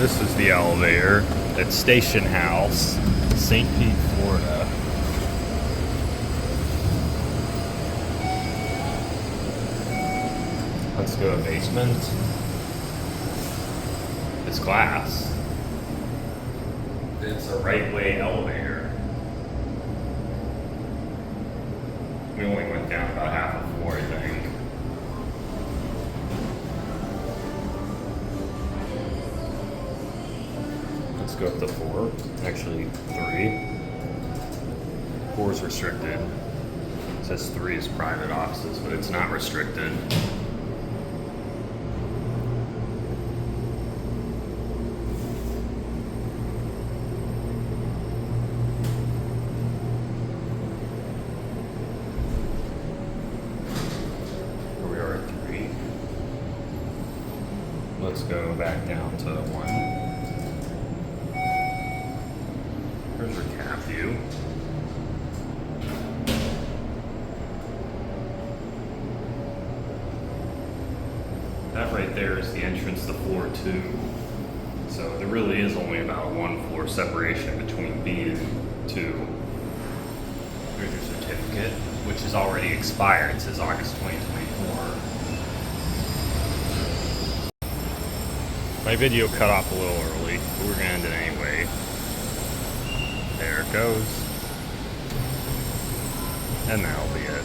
This is the elevator at Station House, St. Pete, Florida. Let's go to basement. It's glass. It's a right-way elevator. We only went down about half a floor, I think. Let's go up to 4. Actually, 3. 4 is restricted. It says 3 is private offices, but it's not restricted. Here we are at 3. Let's go back down to 1. There's your cab view. That right there is the entrance to floor 2. So there really is only about a 1 floor separation between B and 2. There's your certificate, which is already expired. It says August 2024. My video cut off a little early, but we're gonna end it anyway. There it goes. And that'll be it.